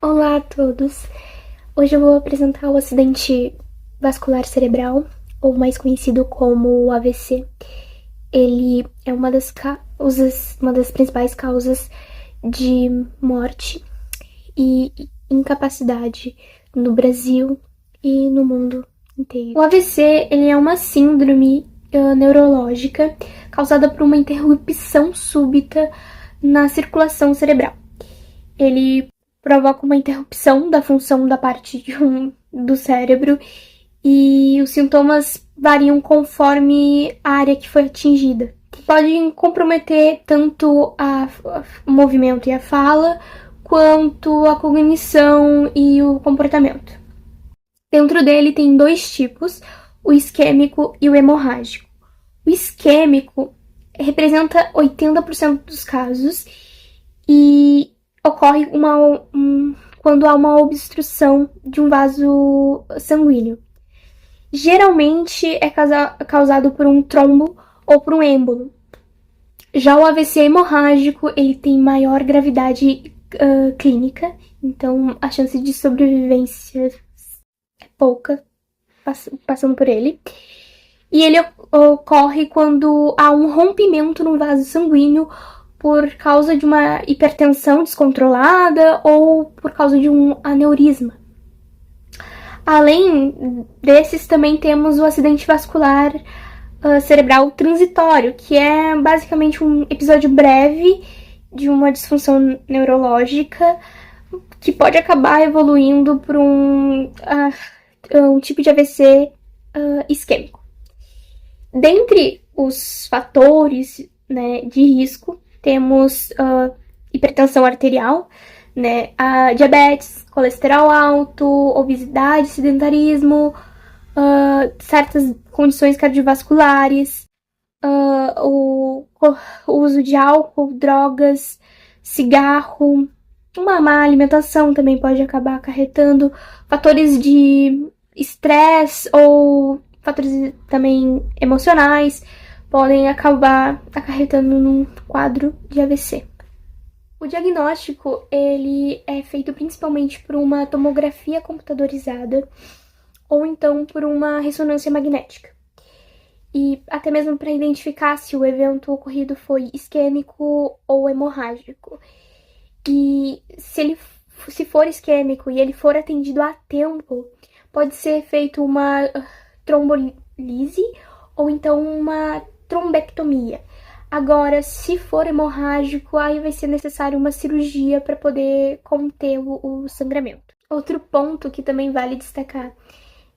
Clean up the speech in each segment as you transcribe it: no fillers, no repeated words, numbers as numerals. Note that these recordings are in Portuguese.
Olá a todos! Hoje eu vou apresentar o acidente vascular cerebral, ou mais conhecido como o AVC. Ele é uma das principais causas de morte e incapacidade no Brasil e no mundo inteiro. O AVC ele é uma síndrome neurológica causada por uma interrupção súbita na circulação cerebral. Ele provoca uma interrupção da função da parte do cérebro e os sintomas variam conforme a área que foi atingida. Podem comprometer tanto o movimento e a fala, quanto a cognição e o comportamento. Dentro dele tem dois tipos, o isquêmico e o hemorrágico. O isquêmico representa 80% dos casos e ocorre quando há uma obstrução de um vaso sanguíneo. Geralmente é causado por um trombo ou por um êmbolo. Já o AVC hemorrágico, ele tem maior gravidade clínica, então a chance de sobrevivência é pouca passando por ele. E ele ocorre quando há um rompimento no vaso sanguíneo por causa de uma hipertensão descontrolada ou por causa de um aneurisma. Além desses, também temos o acidente vascular cerebral transitório, que é basicamente um episódio breve de uma disfunção neurológica que pode acabar evoluindo para um tipo de AVC isquêmico. Dentre os fatores, né, de risco, temos hipertensão arterial, né, a diabetes, colesterol alto, obesidade, sedentarismo, certas condições cardiovasculares, o uso de álcool, drogas, cigarro, uma má alimentação também pode acabar acarretando, fatores de estresse ou fatores também emocionais podem acabar acarretando num quadro de AVC. O diagnóstico ele é feito principalmente por uma tomografia computadorizada ou então por uma ressonância magnética. E até mesmo para identificar se o evento ocorrido foi isquêmico ou hemorrágico. E se for isquêmico e ele for atendido a tempo, pode ser feito uma trombolise ou então uma trombectomia. Agora, se for hemorrágico, aí vai ser necessário uma cirurgia para poder conter o sangramento. Outro ponto que também vale destacar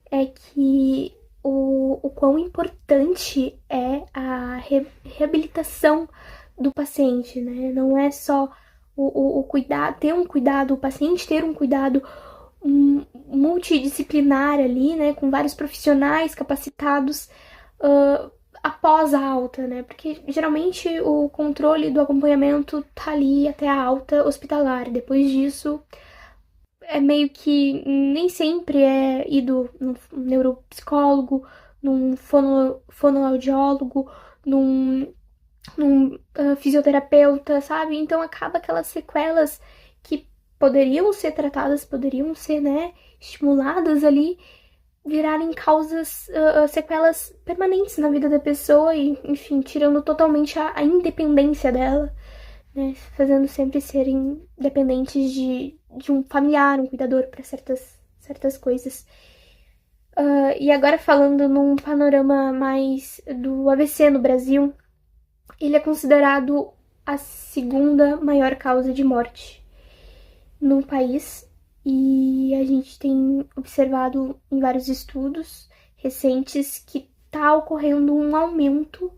é que o quão importante é a reabilitação do paciente, né? Não é só o cuidado, ter um cuidado, o paciente ter um cuidado multidisciplinar ali, né? Com vários profissionais capacitados após a alta, né? Porque geralmente o controle do acompanhamento tá ali até a alta hospitalar. Depois disso, é meio que nem sempre é ido num neuropsicólogo, num fonoaudiólogo, num fisioterapeuta, sabe? Então acaba aquelas sequelas que poderiam ser tratadas, poderiam ser, né, estimuladas ali, virarem causas, sequelas permanentes na vida da pessoa e, enfim, tirando totalmente a independência dela, né, fazendo sempre serem dependentes de um familiar, um cuidador para certas coisas. E agora falando num panorama mais do AVC no Brasil, ele é considerado a segunda maior causa de morte no país e a gente tem observado em vários estudos recentes que está ocorrendo um aumento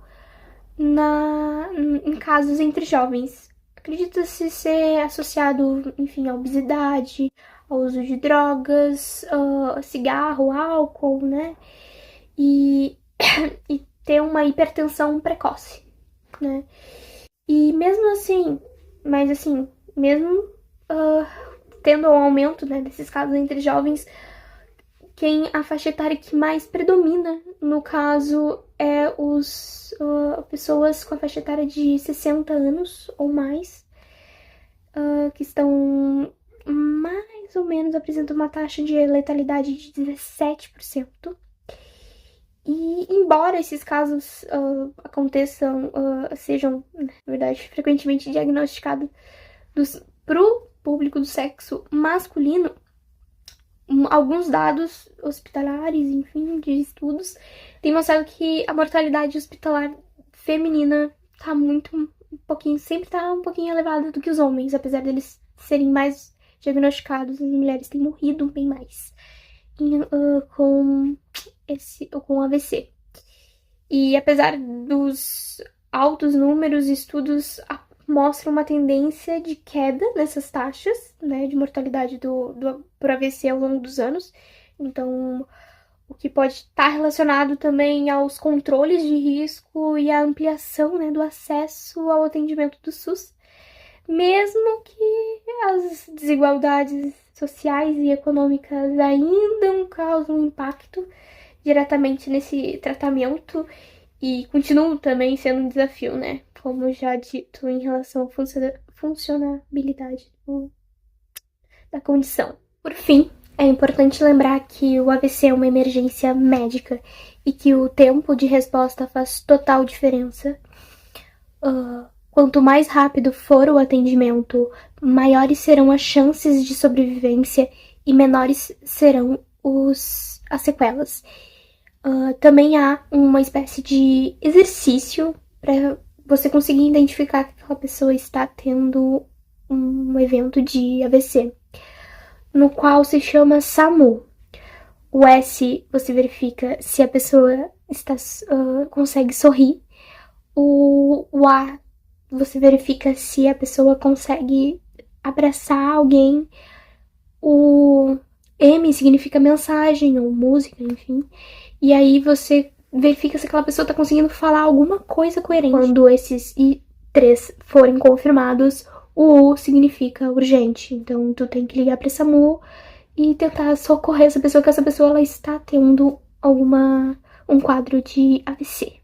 em casos entre jovens. Acredita-se ser associado, enfim, à obesidade, ao uso de drogas, cigarro, álcool, né? E, e ter uma hipertensão precoce, né? E mesmo assim, mas assim, mesmo tendo um aumento, né, desses casos entre jovens, a faixa etária que mais predomina, no caso, é pessoas com a faixa etária de 60 anos ou mais, que estão mais ou menos apresenta uma taxa de letalidade de 17%. E embora esses casos aconteçam, sejam, na verdade, frequentemente diagnosticados pro público do sexo masculino, alguns dados hospitalares, enfim, de estudos, têm mostrado que a mortalidade hospitalar feminina tá sempre tá um pouquinho elevada do que os homens, apesar deles serem mais diagnosticados, as mulheres têm morrido bem mais com AVC. E apesar dos altos números, estudos mostram uma tendência de queda nessas taxas, né, de mortalidade por AVC ao longo dos anos. Então, o que pode estar relacionado também aos controles de risco e à ampliação, né, do acesso ao atendimento do SUS, mesmo que as desigualdades sociais e econômicas ainda causam impacto diretamente nesse tratamento e continuam também sendo um desafio, né? Como já dito, em relação à funcionabilidade da condição. Por fim, é importante lembrar que o AVC é uma emergência médica e que o tempo de resposta faz total diferença. Quanto mais rápido for o atendimento, maiores serão as chances de sobrevivência e menores serão as sequelas. Também há uma espécie de exercício para você conseguir identificar que aquela pessoa está tendo um evento de AVC, no qual se chama SAMU. O S, você verifica se a pessoa consegue sorrir. O A, você verifica se a pessoa consegue abraçar alguém. O M significa mensagem ou música, enfim. E aí você verifica se aquela pessoa tá conseguindo falar alguma coisa coerente. Quando esses três forem confirmados, o U significa urgente. Então, tu tem que ligar pra SAMU e tentar socorrer essa pessoa, que essa pessoa ela está tendo um quadro de AVC.